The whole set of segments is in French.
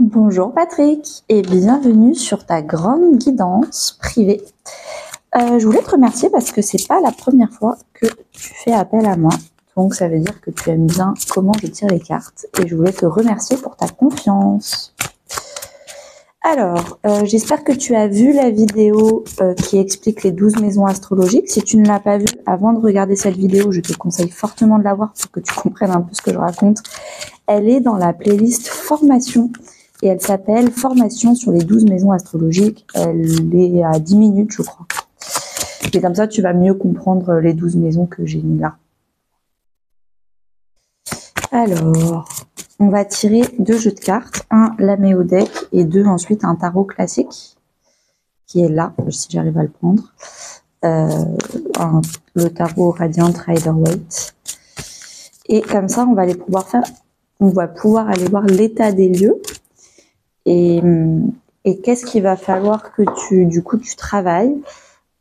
Bonjour Patrick et bienvenue sur ta grande guidance privée. Je voulais te remercier parce que c'est pas la première fois que tu fais appel à moi. Donc ça veut dire que tu aimes bien comment je tire les cartes et je voulais te remercier pour ta confiance. Alors, j'espère que tu as vu la vidéo qui explique les 12 maisons astrologiques. Si tu ne l'as pas vue, avant de regarder cette vidéo, je te conseille fortement de la voir pour que tu comprennes un peu ce que je raconte. Elle est dans la playlist formation et elle s'appelle Formation sur les 12 maisons astrologiques. Elle est à 10 minutes, je crois. Et comme ça, tu vas mieux comprendre les 12 maisons que j'ai mis là. Alors, on va tirer 2 jeux de cartes. Un, Lamé au deck, et 2, ensuite, un tarot classique, qui est là, si j'arrive à le prendre. Le tarot Radiant Rider-Waite. Et comme ça, on va pouvoir aller voir l'état des lieux. Et qu'est-ce qu'il va falloir que tu travailles.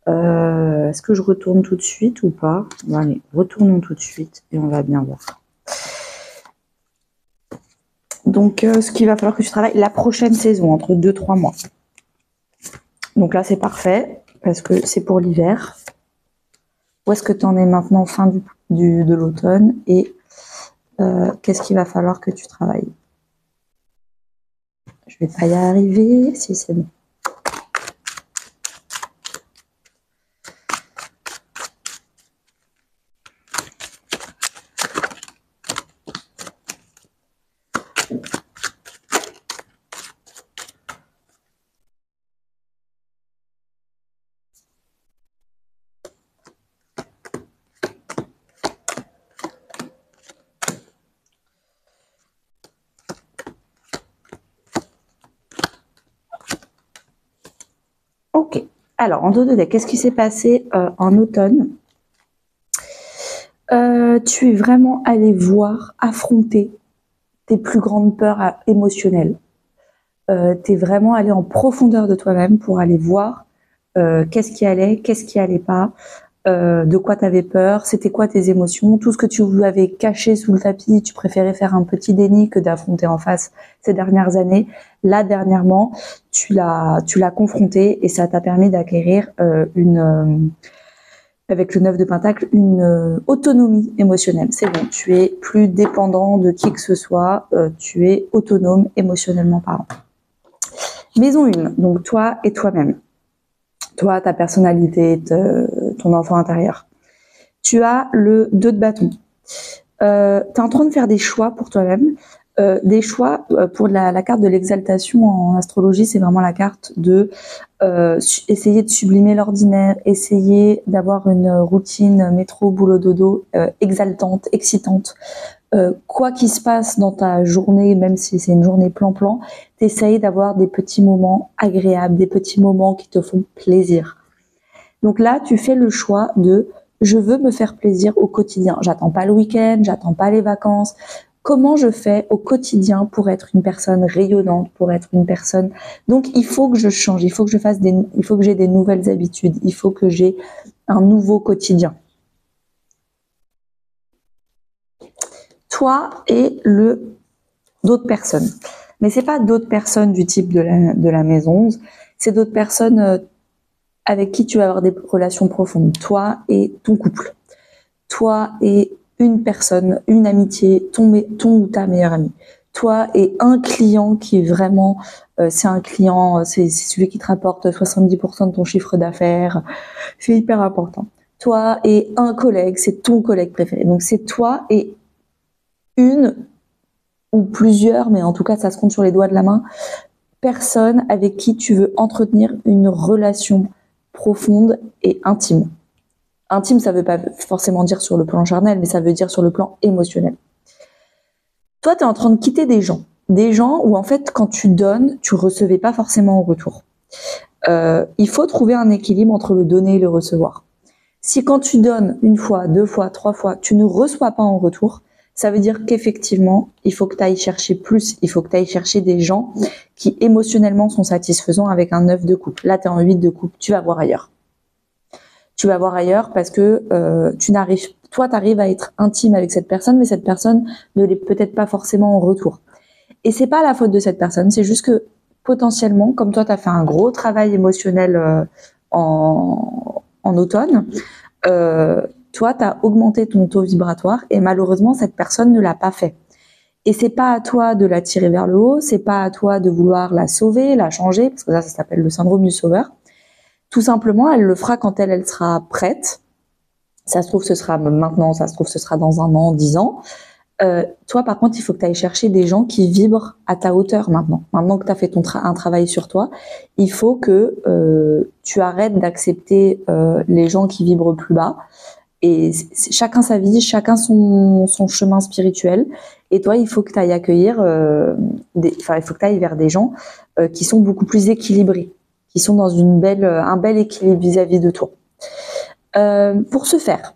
Est-ce que je retourne tout de suite ou pas? Bon, allez, retournons tout de suite et on va bien voir. Donc, ce qu'il va falloir que tu travailles la prochaine saison, entre 2-3 mois. Donc là, c'est parfait, parce que c'est pour l'hiver. Où est-ce que tu en es maintenant, fin de l'automne? Et qu'est-ce qu'il va falloir que tu travailles? Je vais pas y arriver, si c'est bon. Ok, alors en dos de deck, qu'est-ce qui s'est passé en automne? Tu es vraiment allé voir, affronter tes plus grandes peurs émotionnelles. Tu es vraiment allé en profondeur de toi-même pour aller voir qu'est-ce qui allait pas, de quoi tu avais peur, c'était quoi tes émotions, tout ce que tu avais caché sous le tapis, tu préférais faire un petit déni que d'affronter en face ces dernières années. Là, dernièrement, tu l'as confronté et ça t'a permis d'acquérir avec le 9 de Pentacle, une autonomie émotionnelle. C'est bon, tu es plus dépendant de qui que ce soit, tu es autonome émotionnellement parlant. Maison 1, donc toi et toi-même. Toi, ta personnalité, ton enfant intérieur. Tu as le 2 de bâton. Tu es en train de faire des choix pour toi-même. Des choix pour la carte de l'exaltation en astrologie, c'est vraiment la carte de essayer de sublimer l'ordinaire, essayer d'avoir une routine métro, boulot, dodo exaltante, excitante. Quoi qu'il se passe dans ta journée, même si c'est une journée plan-plan, t'essayes d'avoir des petits moments agréables, des petits moments qui te font plaisir. Donc là, tu fais le choix de je veux me faire plaisir au quotidien. J'attends pas le week-end, j'attends pas les vacances. Comment je fais au quotidien pour être une personne rayonnante, pour être une personne... Donc, il faut que je change, il faut que j'ai des nouvelles habitudes, il faut que j'ai un nouveau quotidien. Toi et d'autres personnes. Mais c'est pas d'autres personnes du type de la maison 11, c'est d'autres personnes avec qui tu vas avoir des relations profondes. Toi et ton couple. Toi et une personne, une amitié, ton ou ta meilleure amie. Toi et un client qui est vraiment, c'est un client, c'est celui qui te rapporte 70% de ton chiffre d'affaires. C'est hyper important. Toi et un collègue, c'est ton collègue préféré. Donc c'est toi et une ou plusieurs, mais en tout cas ça se compte sur les doigts de la main, personne avec qui tu veux entretenir une relation profonde et intime. Intime, ça veut pas forcément dire sur le plan charnel, mais ça veut dire sur le plan émotionnel. Toi, tu es en train de quitter des gens où en fait, quand tu donnes, tu recevais pas forcément en retour. Il faut trouver un équilibre entre le donner et le recevoir. Si quand tu donnes 1 fois, 2 fois, 3 fois, tu ne reçois pas en retour, ça veut dire qu'effectivement, il faut que tu ailles chercher plus, il faut que tu ailles chercher des gens qui émotionnellement sont satisfaisants avec un 9 de coupe. Là, tu es en 8 de coupe, tu vas voir ailleurs. Tu vas voir ailleurs parce que toi, tu arrives à être intime avec cette personne, mais cette personne ne l'est peut-être pas forcément en retour. Et c'est pas la faute de cette personne, c'est juste que potentiellement, comme toi, tu as fait un gros travail émotionnel en automne, toi, tu as augmenté ton taux vibratoire et malheureusement, cette personne ne l'a pas fait. Et c'est pas à toi de la tirer vers le haut, c'est pas à toi de vouloir la sauver, la changer, parce que ça s'appelle le syndrome du sauveur. Tout simplement, elle le fera quand elle sera prête. Ça se trouve, ce sera maintenant, ça se trouve, ce sera dans 1 an, 10 ans. Toi, par contre, il faut que tu ailles chercher des gens qui vibrent à ta hauteur maintenant. Maintenant que tu as fait un travail sur toi, il faut que tu arrêtes d'accepter les gens qui vibrent plus bas. Et chacun sa vie, chacun son chemin spirituel. Et toi, il faut que tu ailles accueillir, il faut que tu ailles vers des gens qui sont beaucoup plus équilibrés, qui sont dans un bel équilibre vis-à-vis de toi. Pour ce faire,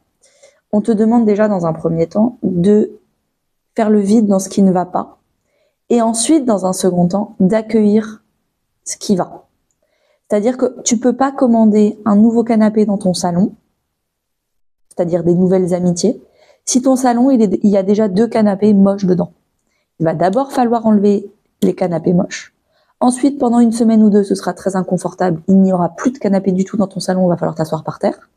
on te demande déjà dans un premier temps de faire le vide dans ce qui ne va pas, et ensuite, dans un second temps, d'accueillir ce qui va. C'est-à-dire que tu peux pas commander un nouveau canapé dans ton salon, c'est-à-dire des nouvelles amitiés, si ton salon, il y a déjà 2 canapés moches dedans. Il va d'abord falloir enlever les canapés moches. Ensuite, pendant 1 semaine ou 2, ce sera très inconfortable. Il n'y aura plus de canapé du tout dans ton salon, il va falloir t'asseoir par terre.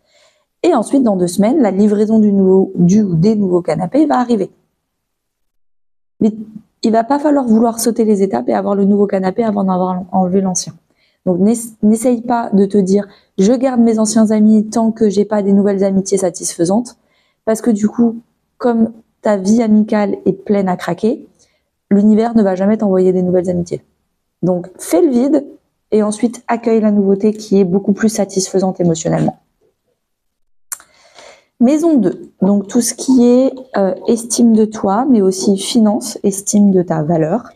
Et ensuite, dans 2 semaines, la livraison du ou des nouveaux canapés va arriver. Mais il va pas falloir vouloir sauter les étapes et avoir le nouveau canapé avant d'avoir enlevé l'ancien. Donc, n'essaye pas de te dire « je garde mes anciens amis tant que j'ai pas des nouvelles amitiés satisfaisantes », parce que du coup, comme ta vie amicale est pleine à craquer, l'univers ne va jamais t'envoyer des nouvelles amitiés. Donc, fais le vide et ensuite accueille la nouveauté qui est beaucoup plus satisfaisante émotionnellement. Maison 2, donc tout ce qui est estime de toi, mais aussi finance, estime de ta valeur,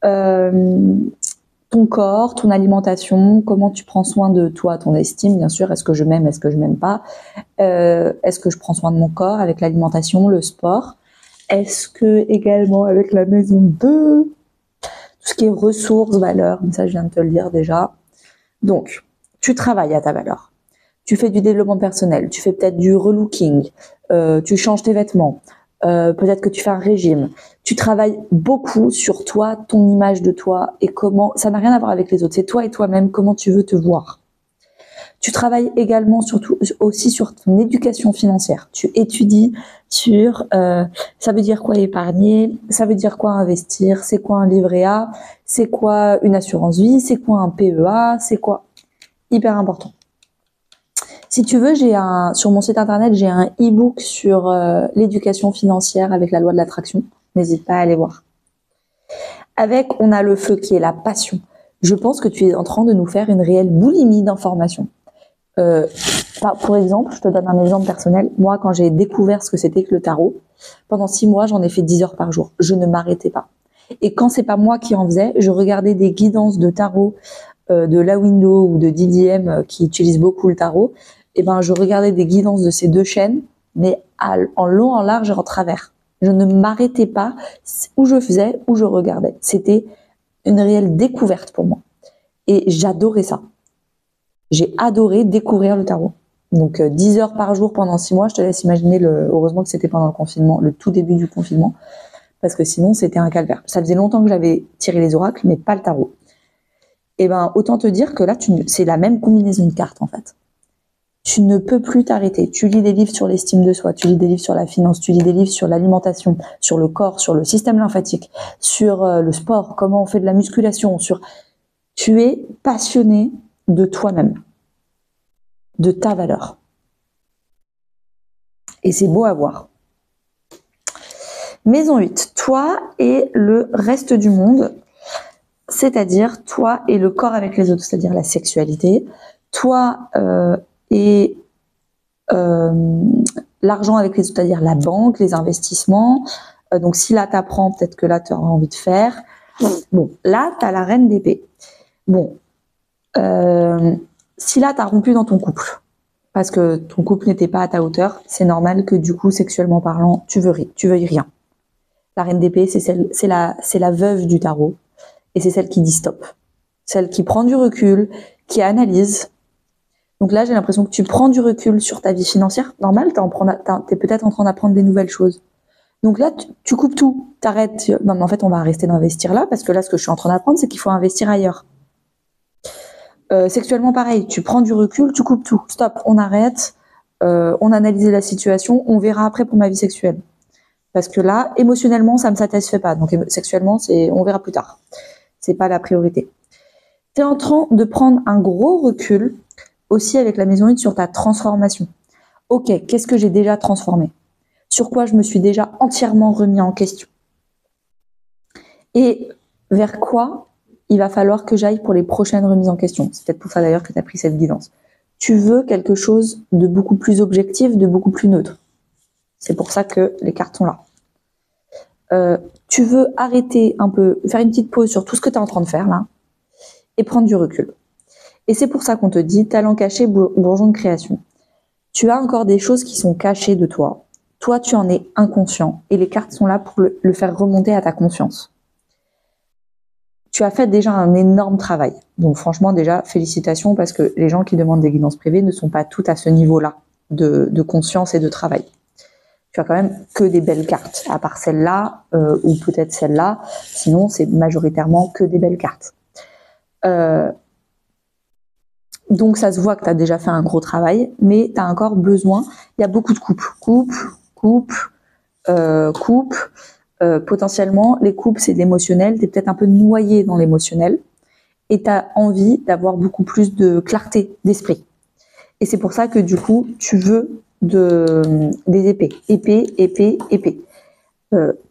ton corps, ton alimentation, comment tu prends soin de toi, ton estime, bien sûr, est-ce que je m'aime, est-ce que je m'aime pas, est-ce que je prends soin de mon corps avec l'alimentation, le sport, est-ce que également avec la maison 2, tout ce qui est ressources, valeurs, ça je viens de te le dire déjà. Donc, tu travailles à ta valeur. Tu fais du développement personnel, tu fais peut-être du relooking, tu changes tes vêtements, peut-être que tu fais un régime. Tu travailles beaucoup sur toi, ton image de toi et comment, ça n'a rien à voir avec les autres, c'est toi et toi-même, comment tu veux te voir. Tu travailles également aussi sur ton éducation financière. Tu étudies sur, ça veut dire quoi épargner, ça veut dire quoi investir, c'est quoi un livret A, c'est quoi une assurance vie, c'est quoi un PEA, c'est quoi, hyper important. Si tu veux, sur mon site internet, j'ai un e-book sur l'éducation financière avec la loi de l'attraction. N'hésite pas à aller voir. On a le feu qui est la passion. Je pense que tu es en train de nous faire une réelle boulimie d'informations. Pour exemple, je te donne un exemple personnel. Moi, quand j'ai découvert ce que c'était que le tarot, pendant 6 mois, j'en ai fait 10 heures par jour. Je ne m'arrêtais pas. Et quand c'est pas moi qui en faisais, je regardais des guidances de tarot de Lawindo ou de DDM qui utilisent beaucoup le tarot. Et ben, je regardais des guidances de ces 2 chaînes, mais en long, en large et en travers. Je ne m'arrêtais pas où je faisais, où je regardais. C'était une réelle découverte pour moi. Et j'adorais ça. J'ai adoré découvrir le tarot. Donc 10 heures par jour pendant 6 mois, je te laisse imaginer, heureusement que c'était pendant le confinement, le tout début du confinement, parce que sinon c'était un calvaire. Ça faisait longtemps que j'avais tiré les oracles, mais pas le tarot. Et ben autant te dire que là, c'est la même combinaison de cartes en fait. Tu ne peux plus t'arrêter. Tu lis des livres sur l'estime de soi, tu lis des livres sur la finance, tu lis des livres sur l'alimentation, sur le corps, sur le système lymphatique, sur le sport, comment on fait de la musculation, tu es passionné de toi-même, de ta valeur. Et c'est beau à voir. Maison 8, toi et le reste du monde, c'est-à-dire toi et le corps avec les autres, c'est-à-dire la sexualité, toi et l'argent avec les autres, c'est-à-dire la banque, les investissements. Donc si là t'apprends, peut-être que là tu auras envie de faire. Bon, là t'as la reine d'épée. Bon, si là t'as rompu dans ton couple, parce que ton couple n'était pas à ta hauteur, c'est normal que du coup, sexuellement parlant, tu veuilles rien. La reine d'épée, c'est la veuve du tarot, et c'est celle qui dit stop. Celle qui prend du recul, qui analyse. Donc là, j'ai l'impression que tu prends du recul sur ta vie financière. Normal, t'es peut-être en train d'apprendre des nouvelles choses. Donc là, tu coupes tout, t'arrêtes. Non, mais en fait, on va rester d'investir là, parce que là, ce que je suis en train d'apprendre, c'est qu'il faut investir ailleurs. Sexuellement, pareil, tu prends du recul, tu coupes tout. Stop, on arrête, on analyse la situation, on verra après pour ma vie sexuelle. Parce que là, émotionnellement, ça me satisfait pas. Donc sexuellement, on verra plus tard. C'est pas la priorité. Tu es en train de prendre un gros recul aussi avec la maison 1 sur ta transformation. Ok, qu'est-ce que j'ai déjà transformé? Sur quoi je me suis déjà entièrement remis en question? Et vers quoi il va falloir que j'aille pour les prochaines remises en question? C'est peut-être pour ça d'ailleurs que tu as pris cette guidance. Tu veux quelque chose de beaucoup plus objectif, de beaucoup plus neutre. C'est pour ça que les cartes sont là. Tu veux arrêter un peu, faire une petite pause sur tout ce que tu es en train de faire là, et prendre du recul. Et c'est pour ça qu'on te dit, talent caché, bourgeon de création. Tu as encore des choses qui sont cachées de toi. Toi, tu en es inconscient, et les cartes sont là pour le faire remonter à ta conscience. Tu as fait déjà un énorme travail. Donc franchement, déjà, félicitations, parce que les gens qui demandent des guidances privées ne sont pas tous à ce niveau-là de conscience et de travail. Tu as quand même que des belles cartes, à part celle-là, ou peut-être celle-là. Sinon, c'est majoritairement que des belles cartes. Donc ça se voit que tu as déjà fait un gros travail, mais tu as encore besoin, il y a beaucoup de coupes. Potentiellement, les coupes, c'est de l'émotionnel, tu es peut-être un peu noyé dans l'émotionnel, et tu as envie d'avoir beaucoup plus de clarté d'esprit. Et c'est pour ça que du coup, tu veux des épées. Épée.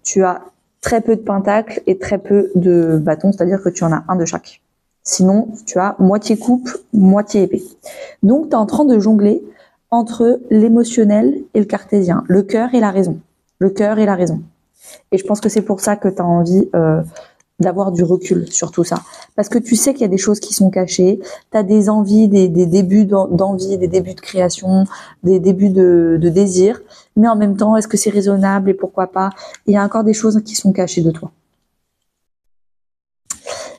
Tu as très peu de pentacles et très peu de bâtons, c'est-à-dire que tu en as un de chaque. Sinon, tu as moitié coupe, moitié épée. Donc, tu es en train de jongler entre l'émotionnel et le cartésien, le cœur et la raison. Le cœur et la raison. Et je pense que c'est pour ça que tu as envie d'avoir du recul sur tout ça. Parce que tu sais qu'il y a des choses qui sont cachées, tu as des envies, des débuts d'envie, des débuts de création, des débuts de désir, mais en même temps, est-ce que c'est raisonnable et pourquoi pas? Il y a encore des choses qui sont cachées de toi.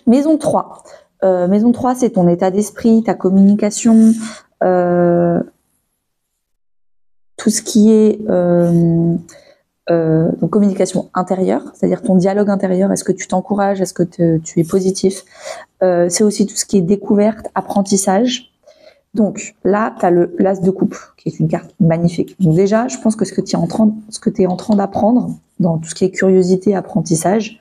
Maison 3. Maison 3, c'est ton état d'esprit, ta communication, tout ce qui est donc communication intérieure, c'est-à-dire ton dialogue intérieur, est-ce que tu t'encourages, est-ce que tu es positif, c'est aussi tout ce qui est découverte, apprentissage. Donc là, tu as l'as de coupe, qui est une carte magnifique. Donc déjà, je pense que ce que tu es en train d'apprendre, dans tout ce qui est curiosité, apprentissage,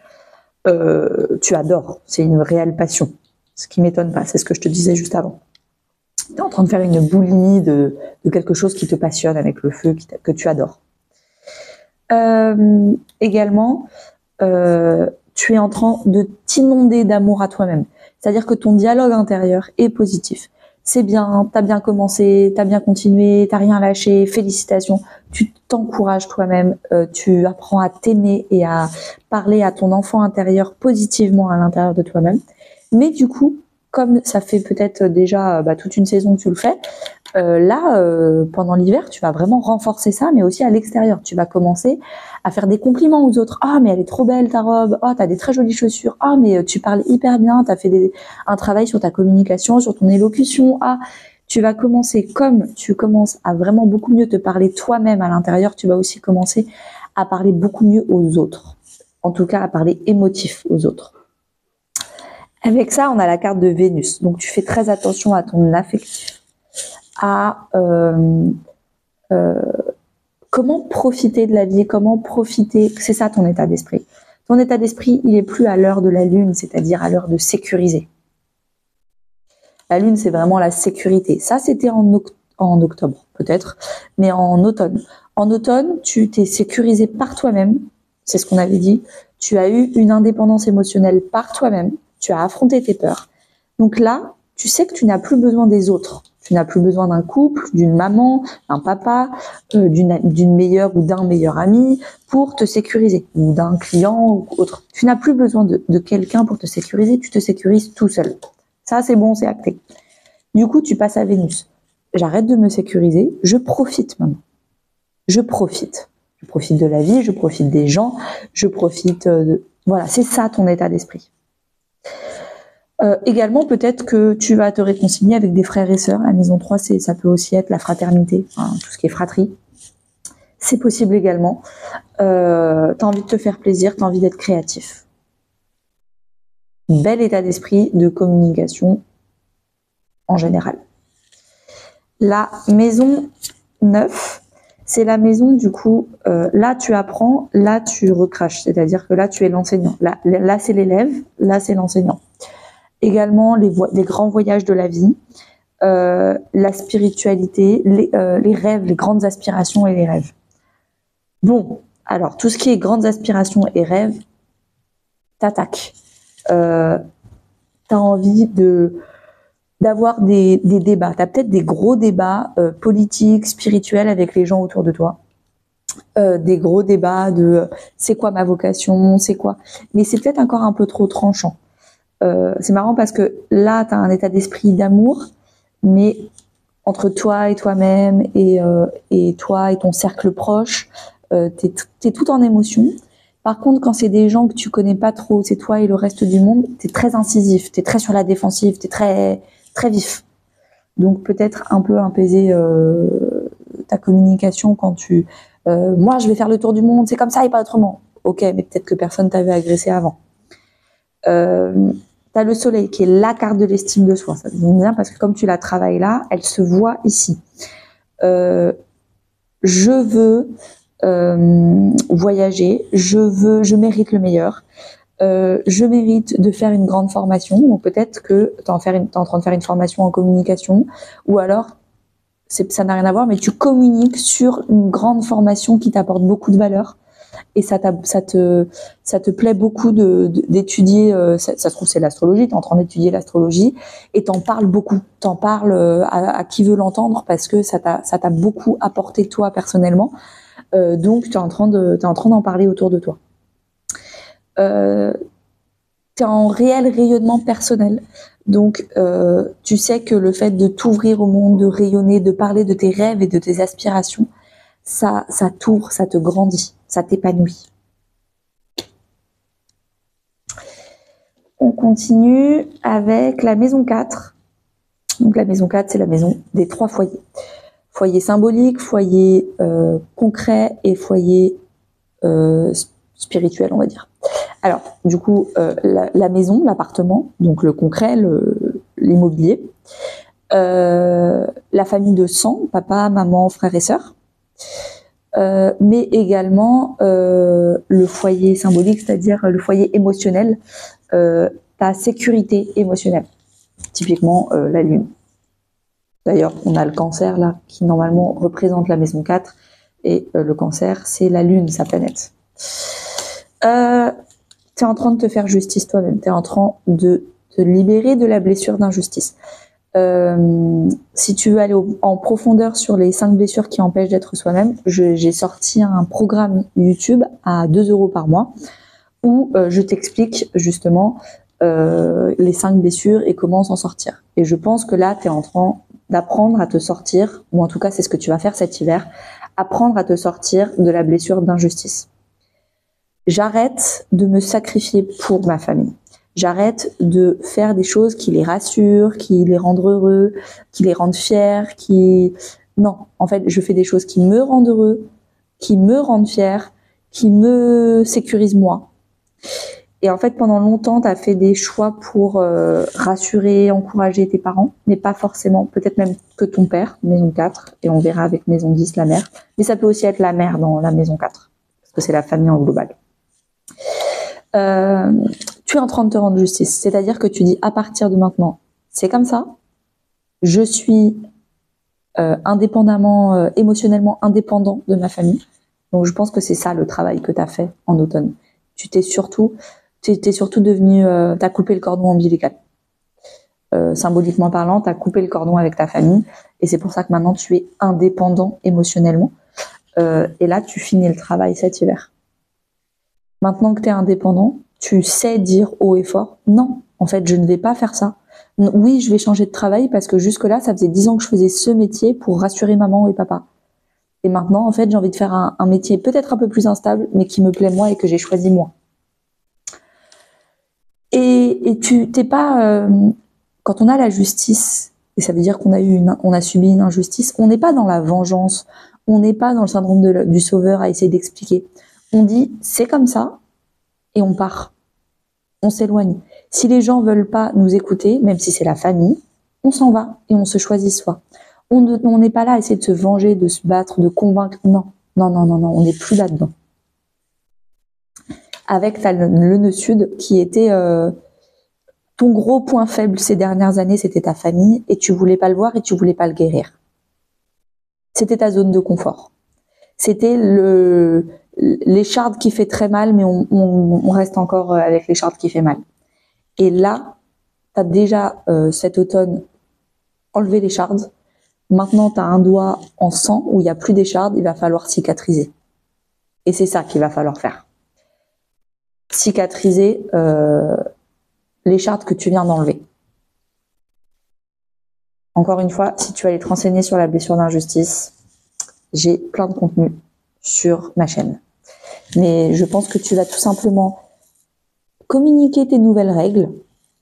tu adores, c'est une réelle passion. Ce qui m'étonne pas, c'est ce que je te disais juste avant. Tu es en train de faire une boulimie de quelque chose qui te passionne avec le feu, que tu adores. Également, tu es en train de t'inonder d'amour à toi-même. C'est-à-dire que ton dialogue intérieur est positif. C'est bien, t'as bien commencé, t'as bien continué, t'as rien lâché, félicitations. Tu t'encourages toi-même, tu apprends à t'aimer et à parler à ton enfant intérieur positivement à l'intérieur de toi-même. Mais du coup, comme ça fait peut-être déjà toute une saison que tu le fais, pendant l'hiver, tu vas vraiment renforcer ça, mais aussi à l'extérieur. Tu vas commencer à faire des compliments aux autres. Ah, mais elle est trop belle ta robe. Ah, t'as des très jolies chaussures. Ah, mais tu parles hyper bien. T'as fait un travail sur ta communication, sur ton élocution. Ah, tu vas commencer, comme tu commences à vraiment beaucoup mieux te parler toi-même à l'intérieur, tu vas aussi commencer à parler beaucoup mieux aux autres. En tout cas, à parler émotif aux autres. Avec ça, on a la carte de Vénus. Donc, tu fais très attention à ton affectif, à comment profiter de la vie, comment profiter, c'est ça ton état d'esprit. Ton état d'esprit, il est plus à l'heure de la lune, c'est-à-dire à l'heure de sécuriser. La lune, c'est vraiment la sécurité. Ça, c'était en octobre, peut-être, mais en automne. En automne, tu t'es sécurisé par toi-même, c'est ce qu'on avait dit. Tu as eu une indépendance émotionnelle par toi-même, tu as affronté tes peurs. Donc là, tu sais que tu n'as plus besoin des autres. Tu n'as plus besoin d'un couple, d'une maman, d'un papa, d'une meilleure ou d'un meilleur ami pour te sécuriser, ou d'un client ou autre. Tu n'as plus besoin de quelqu'un pour te sécuriser, tu te sécurises tout seul. Ça, c'est bon, c'est acté. Du coup, tu passes à Vénus. J'arrête de me sécuriser, je profite maintenant. Je profite. Je profite de la vie, je profite des gens, je profite de... Voilà, c'est ça ton état d'esprit. Également, peut-être que tu vas te réconcilier avec des frères et sœurs. La maison 3, ça peut aussi être la fraternité, hein, tout ce qui est fratrie. c'est possible également. Tu as envie de te faire plaisir, tu as envie d'être créatif. Bel état d'esprit de communication en général. La maison 9, c'est la maison du coup, là tu apprends, là tu recraches, c'est-à-dire que là tu es l'enseignant, là c'est l'élève, là c'est l'enseignant. Également les grands voyages de la vie, la spiritualité, les rêves, les grandes aspirations et les rêves. Bon, alors tout ce qui est grandes aspirations et rêves, t'attaques. T'as envie d'avoir des débats. T'as peut-être des gros débats politiques, spirituels avec les gens autour de toi. Des gros débats de c'est quoi ma vocation, c'est quoi. Mais c'est peut-être encore un peu trop tranchant. C'est marrant parce que là, t'as un état d'esprit d'amour, mais entre toi et toi-même et toi et ton cercle proche, t'es tout en émotion. Par contre, quand c'est des gens que tu connais pas trop, c'est toi et le reste du monde, t'es très incisif, t'es très sur la défensive, t'es très très vif. Donc peut-être un peu apaiser ta communication quand moi je vais faire le tour du monde, c'est comme ça et pas autrement. Ok, mais peut-être que personne t'avait agressé avant. T'as le soleil qui est la carte de l'estime de soi. Ça te dit bien parce que comme tu la travailles là, elle se voit ici. Je veux voyager, je mérite le meilleur. Je mérite de faire une grande formation. Donc peut-être que t'es en train de faire une formation en communication, ou alors ça n'a rien à voir, mais tu communiques sur une grande formation qui t'apporte beaucoup de valeur. Et ça te plaît beaucoup d'étudier, ça se trouve c'est l'astrologie, t'es en train d'étudier l'astrologie, et t'en parles beaucoup, t'en parles à qui veut l'entendre, parce que ça t'a beaucoup apporté toi personnellement, donc t'es en train d'en parler autour de toi. T'es en réel rayonnement personnel, donc tu sais que le fait de t'ouvrir au monde, de rayonner, de parler de tes rêves et de tes aspirations, ça t'ouvre, ça te grandit, ça t'épanouit. On continue avec la maison 4. Donc la maison 4, c'est la maison des 3 foyers. Foyer symbolique, foyer concret et foyer spirituel, on va dire. Alors, du coup, la maison, l'appartement, donc le concret, l'immobilier, la famille de sang, papa, maman, frères et sœurs, mais également le foyer symbolique, c'est-à-dire le foyer émotionnel, ta sécurité émotionnelle, typiquement la lune. D'ailleurs, on a le cancer là, qui normalement représente la maison 4, et le cancer, c'est la lune, sa planète. T'es en train de te faire justice toi-même, t'es en train de te libérer de la blessure d'injustice. Si tu veux aller en profondeur sur les 5 blessures qui empêchent d'être soi-même, j'ai sorti un programme YouTube à 2 € par mois où je t'explique justement les 5 blessures et comment s'en sortir. Et je pense que là, tu es en train d'apprendre à te sortir, ou en tout cas c'est ce que tu vas faire cet hiver, apprendre à te sortir de la blessure d'injustice. J'arrête de me sacrifier pour ma famille. J'arrête de faire des choses qui les rassurent, qui les rendent heureux, qui les rendent fiers, Non, en fait, je fais des choses qui me rendent heureux, qui me rendent fiers, qui me sécurisent moi. Et en fait, pendant longtemps, tu as fait des choix pour rassurer, encourager tes parents, mais pas forcément, peut-être même que ton père, maison 4, et on verra avec maison 10 la mère. Mais ça peut aussi être la mère dans la maison 4, parce que c'est la famille en global. Tu es en train de te rendre justice, c'est-à-dire que tu dis à partir de maintenant, c'est comme ça, je suis émotionnellement indépendant de ma famille. Donc je pense que c'est ça le travail que tu as fait en automne. Tu t'es surtout devenu, t'as coupé le cordon ombilical. Symboliquement parlant, t'as coupé le cordon avec ta famille, et c'est pour ça que maintenant tu es indépendant émotionnellement. Et là, tu finis le travail cet hiver. Maintenant que tu es indépendant, tu sais dire haut et fort, non, en fait, je ne vais pas faire ça. Oui, je vais changer de travail parce que jusque-là, ça faisait 10 ans que je faisais ce métier pour rassurer maman et papa. Et maintenant, en fait, j'ai envie de faire un métier peut-être un peu plus instable, mais qui me plaît moi et que j'ai choisi moi. Et tu t'es pas... quand on a la justice, et ça veut dire qu'on a subi une injustice, on n'est pas dans la vengeance, On n'est pas dans le syndrome du sauveur à essayer d'expliquer. On dit, c'est comme ça, et on part. On s'éloigne. Si les gens veulent pas nous écouter, même si c'est la famille, on s'en va et on se choisit soi. On n'est pas là à essayer de se venger, de se battre, de convaincre. Non, non, non, non, non, on n'est plus là-dedans. Avec le nœud sud qui était ton gros point faible ces dernières années, c'était ta famille et tu voulais pas le voir et tu voulais pas le guérir. C'était ta zone de confort. C'était l'écharde qui fait très mal, mais on reste encore avec l'écharde qui fait mal. Et là, tu as déjà cet automne enlevé l'écharde. Maintenant, tu as un doigt en sang où il n'y a plus d'écharde, il va falloir cicatriser. Et c'est ça qu'il va falloir faire. Cicatriser l'écharde que tu viens d'enlever. Encore une fois, si tu veux aller te renseigner sur la blessure d'injustice, j'ai plein de contenu sur ma chaîne. Mais je pense que tu vas tout simplement communiquer tes nouvelles règles.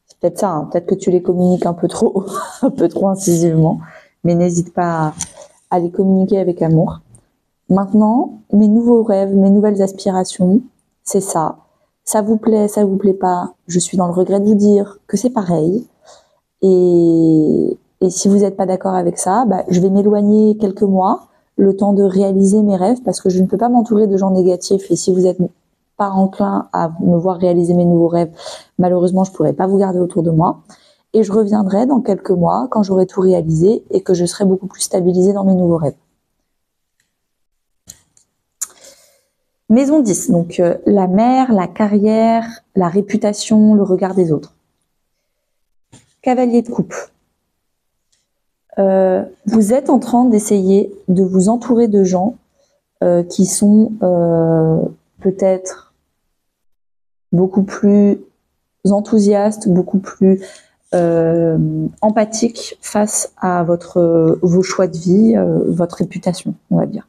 C'est peut-être ça, hein, peut-être que tu les communiques un peu trop incisivement, mais n'hésite pas à les communiquer avec amour. Maintenant, mes nouveaux rêves, mes nouvelles aspirations, c'est ça. Ça vous plaît pas, je suis dans le regret de vous dire que c'est pareil. Et si vous n'êtes pas d'accord avec ça, je vais m'éloigner quelques mois, le temps de réaliser mes rêves, parce que je ne peux pas m'entourer de gens négatifs. Et si vous n'êtes pas enclin à me voir réaliser mes nouveaux rêves, malheureusement, je ne pourrai pas vous garder autour de moi. Et je reviendrai dans quelques mois, quand j'aurai tout réalisé et que je serai beaucoup plus stabilisée dans mes nouveaux rêves. Maison 10, donc la mère, la carrière, la réputation, le regard des autres. Cavalier de coupe. Vous êtes en train d'essayer de vous entourer de gens qui sont peut-être beaucoup plus enthousiastes, beaucoup plus empathiques face à vos choix de vie, votre réputation, on va dire.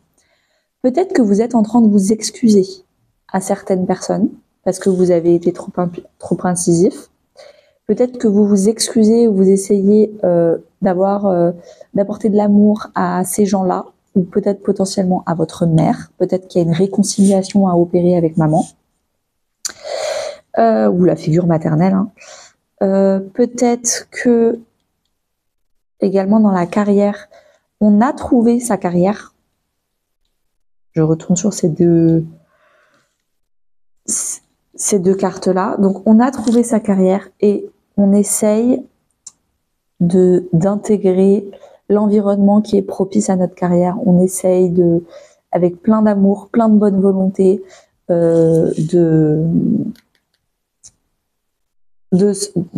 Peut-être que vous êtes en train de vous excuser à certaines personnes parce que vous avez été trop incisif. Peut-être que vous vous excusez ou vous essayez d'apporter de l'amour à ces gens-là, ou peut-être potentiellement à votre mère. Peut-être qu'il y a une réconciliation à opérer avec maman, ou la figure maternelle. Hein. Peut-être que également dans la carrière, on a trouvé sa carrière. Je retourne sur ces deux cartes-là. Donc, on a trouvé sa carrière et on essaye d'intégrer l'environnement qui est propice à notre carrière. On essaye avec plein d'amour, plein de bonne volonté, de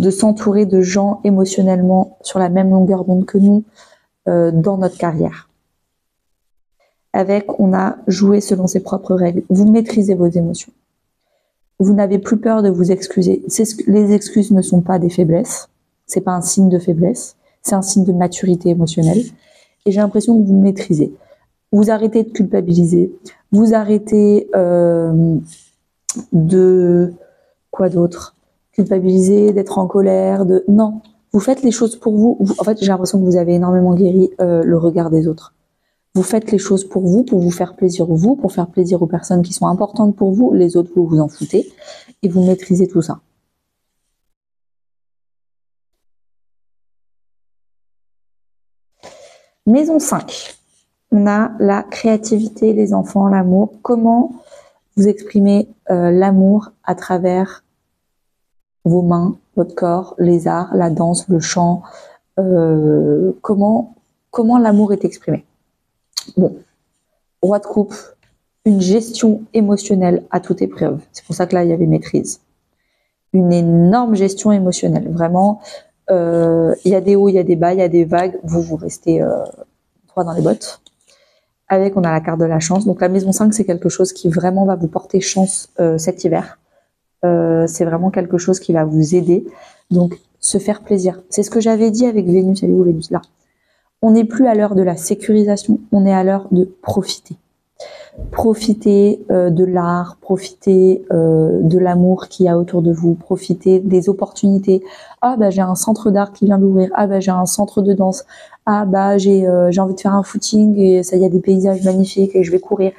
s'entourer de gens émotionnellement sur la même longueur d'onde que nous dans notre carrière. On a joué selon ses propres règles. Vous maîtrisez vos émotions. Vous n'avez plus peur de vous excuser. Les excuses ne sont pas des faiblesses. C'est pas un signe de faiblesse. C'est un signe de maturité émotionnelle. Et j'ai l'impression que vous maîtrisez. Vous arrêtez de culpabiliser. Vous arrêtez de quoi d'autre? Culpabiliser, d'être en colère, non. Vous faites les choses pour vous. En fait, j'ai l'impression que vous avez énormément guéri le regard des autres. Vous faites les choses pour vous faire plaisir vous, pour faire plaisir aux personnes qui sont importantes pour vous. Les autres, vous vous en foutez. Et vous maîtrisez tout ça. Maison 5. On a la créativité, les enfants, l'amour. Comment vous exprimez l'amour à travers vos mains, votre corps, les arts, la danse, le chant. Comment l'amour est exprimé. Bon, roi de coupe, une gestion émotionnelle à toute épreuve. C'est pour ça que là, il y avait maîtrise. Une énorme gestion émotionnelle. Vraiment, il y a des hauts, il y a des bas, il y a des vagues. Vous restez droit dans les bottes. On a la carte de la chance. Donc la maison 5, c'est quelque chose qui vraiment va vous porter chance cet hiver. C'est vraiment quelque chose qui va vous aider. Donc, se faire plaisir. C'est ce que j'avais dit avec Vénus. Elle est où Vénus? Là. On n'est plus à l'heure de la sécurisation, on est à l'heure de profiter. Profitez de l'art, profitez de l'amour qu'il y a autour de vous, profitez des opportunités. Ah bah j'ai un centre d'art qui vient d'ouvrir, ah bah j'ai un centre de danse, ah bah j'ai envie de faire un footing et ça y a des paysages magnifiques et je vais courir.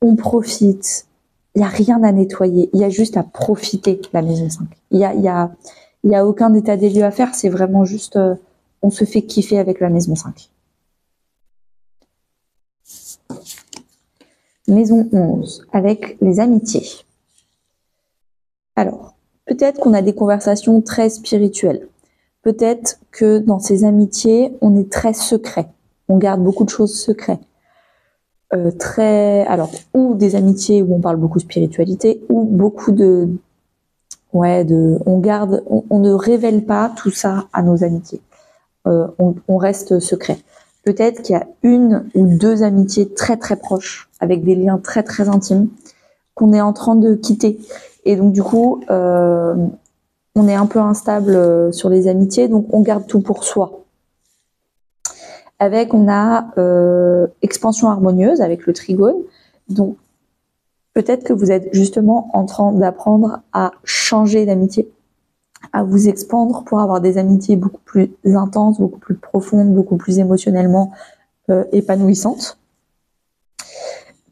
On profite. Il y a rien à nettoyer, il y a juste à profiter la maison 5. Il y a aucun état des lieux à faire, c'est vraiment juste on se fait kiffer avec la maison 5. Maison 11, avec les amitiés. Alors, peut-être qu'on a des conversations très spirituelles. Peut-être que dans ces amitiés, on est très secret. On garde beaucoup de choses secrètes. Ou des amitiés où on parle beaucoup de spiritualité, ou beaucoup on ne révèle pas tout ça à nos amitiés. On reste secret. Peut-être qu'il y a une ou deux amitiés très très proches, avec des liens très très intimes, qu'on est en train de quitter. Et donc du coup, on est un peu instable sur les amitiés, donc on garde tout pour soi. On a expansion harmonieuse avec le trigone, donc peut-être que vous êtes justement en train d'apprendre à changer d'amitié, à vous expandre pour avoir des amitiés beaucoup plus intenses, beaucoup plus profondes, beaucoup plus émotionnellement épanouissantes.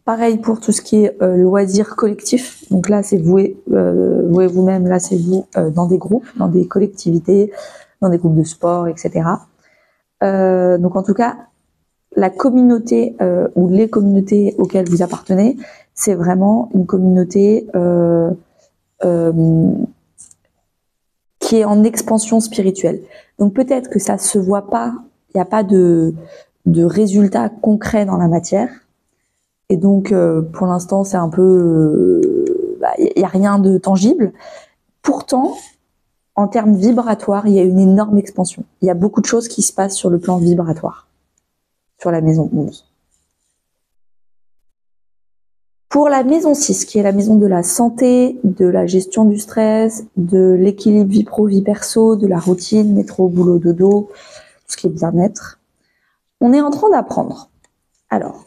Pareil pour tout ce qui est loisirs collectifs. Donc là, c'est voué vous-même. Là, c'est vous dans des groupes, dans des collectivités, dans des groupes de sport, etc. Donc en tout cas, la communauté ou les communautés auxquelles vous appartenez, c'est vraiment une communauté qui est en expansion spirituelle. Donc peut-être que ça se voit pas, il n'y a pas de résultats concrets dans la matière. Et donc, pour l'instant, c'est un peu... il n'y a rien de tangible. Pourtant, en termes vibratoires, il y a une énorme expansion. Il y a beaucoup de choses qui se passent sur le plan vibratoire, sur la maison 11. Pour la maison 6, qui est la maison de la santé, de la gestion du stress, de l'équilibre vie pro, vie perso, de la routine, métro, boulot, dodo, tout ce qui est bien-être, on est en train d'apprendre. Alors,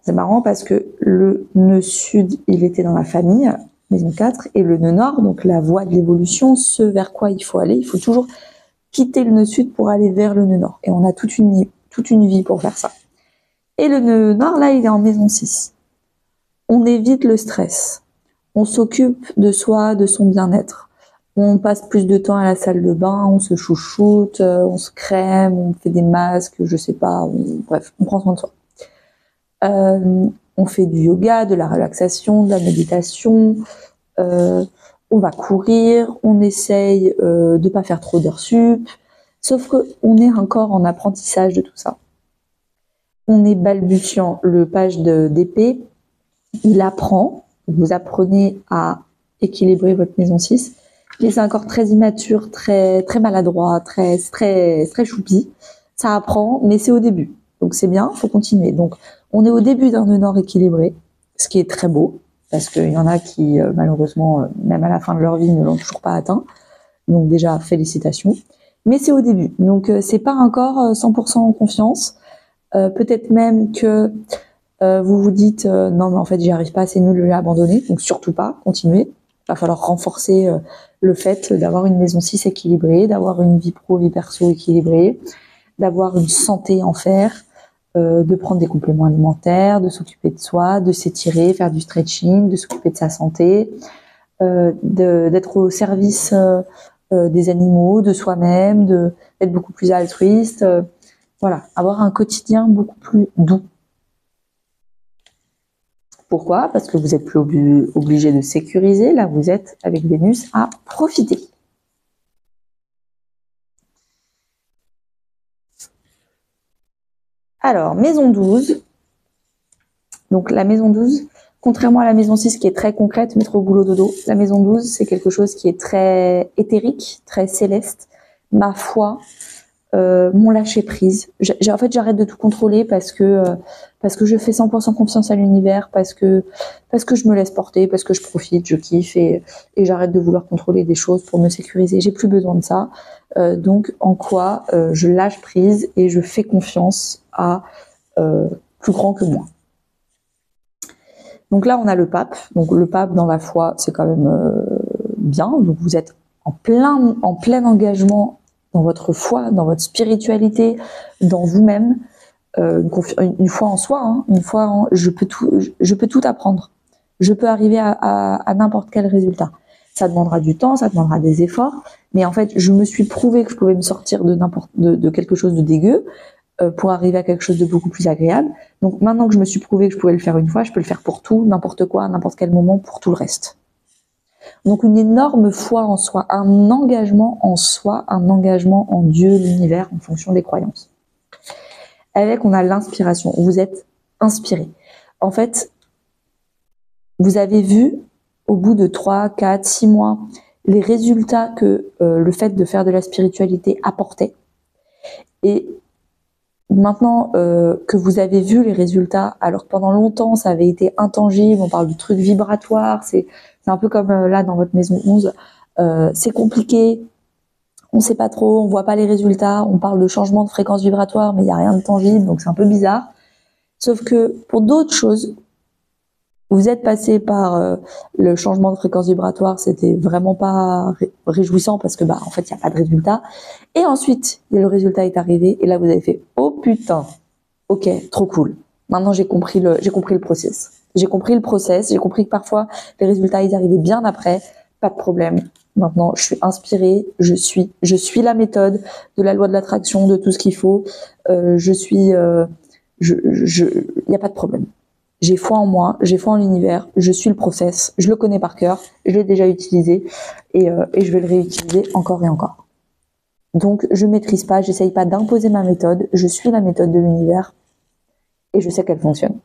c'est marrant parce que le nœud sud, il était dans la famille, maison 4, et le nœud nord, donc la voie de l'évolution, ce vers quoi il faut aller, il faut toujours quitter le nœud sud pour aller vers le nœud nord. Et on a toute une vie pour faire ça. Et le nœud nord, là, il est en maison 6. On évite le stress. On s'occupe de soi, de son bien-être. On passe plus de temps à la salle de bain, on se chouchoute, on se crème, on fait des masques, je sais pas, bref, on prend soin de soi. On fait du yoga, de la relaxation, de la méditation, on va courir, on essaye de pas faire trop d'heures sup, sauf qu'on est encore en apprentissage de tout ça. On est balbutiant. Le page d'épée, il apprend, vous apprenez à équilibrer votre maison 6, mais c'est encore très immature, très, très maladroit, très choupi. Ça apprend, mais c'est au début. Donc c'est bien, faut continuer. Donc on est au début d'un nœud nord équilibré, ce qui est très beau, parce qu'il y en a qui, malheureusement, même à la fin de leur vie, ne l'ont toujours pas atteint. Donc déjà, félicitations. Mais c'est au début. Donc c'est pas encore 100% en confiance. Peut-être même que vous vous dites non mais en fait j'y arrive pas, c'est nul, je vais abandonner. Donc surtout pas, continuez. Il va falloir renforcer le fait d'avoir une maison 6 équilibrée, d'avoir une vie pro, vie perso équilibrée, d'avoir une santé en fer, de prendre des compléments alimentaires, de s'occuper de soi, de s'étirer, faire du stretching, de s'occuper de sa santé, d'être au service des animaux, de soi-même, d'être beaucoup plus altruiste. Voilà, avoir un quotidien beaucoup plus doux. Pourquoi? Parce que vous êtes plus obligé de sécuriser. Là, vous êtes avec Vénus à profiter. Alors, maison 12. Donc, la maison 12, contrairement à la maison 6 qui est très concrète, métro, boulot, dodo, la maison 12, c'est quelque chose qui est très éthérique, très céleste. Ma foi, mon lâcher prise. En fait, j'arrête de tout contrôler parce que je fais 100% confiance à l'univers, parce que je me laisse porter, parce que je profite, je kiffe et j'arrête de vouloir contrôler des choses pour me sécuriser. J'ai plus besoin de ça. Donc, en quoi je lâche prise et je fais confiance à plus grand que moi. Donc là, on a le pape. Donc le pape dans la foi, c'est quand même bien. Donc vous êtes en plein engagement dans votre foi, dans votre spiritualité, dans vous-même. Une foi en soi, hein, je peux tout apprendre. Je peux arriver à n'importe quel résultat. Ça demandera du temps, ça demandera des efforts, mais en fait, je me suis prouvé que je pouvais me sortir de quelque chose de dégueu pour arriver à quelque chose de beaucoup plus agréable. Donc maintenant que je me suis prouvé que je pouvais le faire une fois, je peux le faire pour tout, n'importe quoi, à n'importe quel moment, pour tout le reste. Donc une énorme foi en soi, un engagement en soi, un engagement en Dieu, l'univers, en fonction des croyances. Avec, on a l'inspiration. Vous êtes inspiré. En fait, vous avez vu, au bout de 3, 4, 6 mois, les résultats que le fait de faire de la spiritualité apportait. Et maintenant que vous avez vu les résultats, alors que pendant longtemps, ça avait été intangible, on parle de trucs vibratoires, c'est un peu comme là dans votre maison 11, c'est compliqué, on sait pas trop, on voit pas les résultats, on parle de changement de fréquence vibratoire, mais il y a rien de tangible, donc c'est un peu bizarre. Sauf que pour d'autres choses, vous êtes passé par le changement de fréquence vibratoire, c'était vraiment pas réjouissant parce que en fait il y a pas de résultat. Et ensuite le résultat est arrivé et là vous avez fait oh putain, ok, trop cool. Maintenant j'ai compris le process. J'ai compris que parfois les résultats ils arrivaient bien après, pas de problème. Maintenant je suis inspirée, je suis la méthode de la loi de l'attraction, de tout ce qu'il faut. Il y a pas de problème. J'ai foi en moi, j'ai foi en l'univers, je suis le process, je le connais par cœur, je l'ai déjà utilisé et je vais le réutiliser encore et encore. Donc je maîtrise pas, j'essaye pas d'imposer ma méthode, je suis la méthode de l'univers et je sais qu'elle fonctionne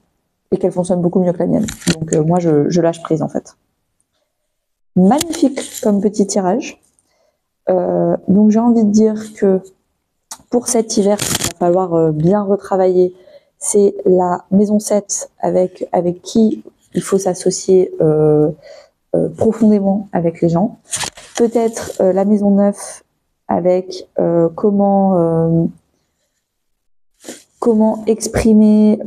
et qu'elle fonctionne beaucoup mieux que la mienne. Donc moi je lâche prise en fait. Magnifique comme petit tirage. Donc j'ai envie de dire que pour cet hiver, il va falloir bien retravailler. C'est la maison 7 avec qui il faut s'associer profondément avec les gens. Peut-être la maison 9 avec comment exprimer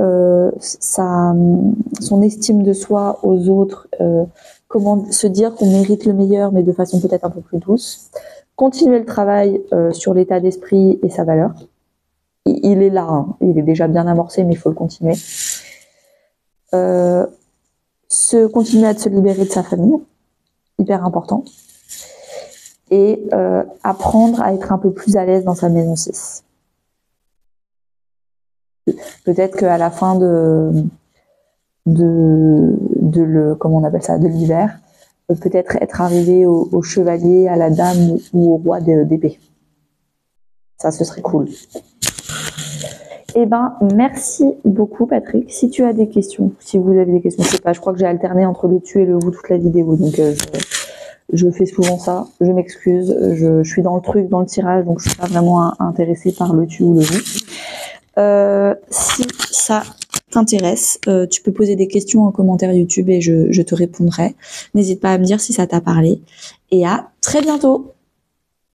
son estime de soi aux autres, comment se dire qu'on mérite le meilleur mais de façon peut-être un peu plus douce. Continuer le travail sur l'état d'esprit et sa valeur. Il est là, hein. Il est déjà bien amorcé, mais il faut le continuer. Continuer à se libérer de sa famille, hyper important. Et apprendre à être un peu plus à l'aise dans sa maison 6. Peut-être qu'à la fin de l'hiver, peut-être être arrivé au chevalier, à la dame ou au roi d'épée. Ça, ce serait cool. Eh ben, merci beaucoup, Patrick. Si tu as des questions, si vous avez des questions, je sais pas, je crois que j'ai alterné entre le tu et le vous toute la vidéo, donc je fais souvent ça. Je m'excuse, je suis dans le truc, dans le tirage, donc je suis pas vraiment intéressée par le tu ou le vous. Si ça t'intéresse, tu peux poser des questions en commentaire YouTube et je te répondrai. N'hésite pas à me dire si ça t'a parlé. Et à très bientôt.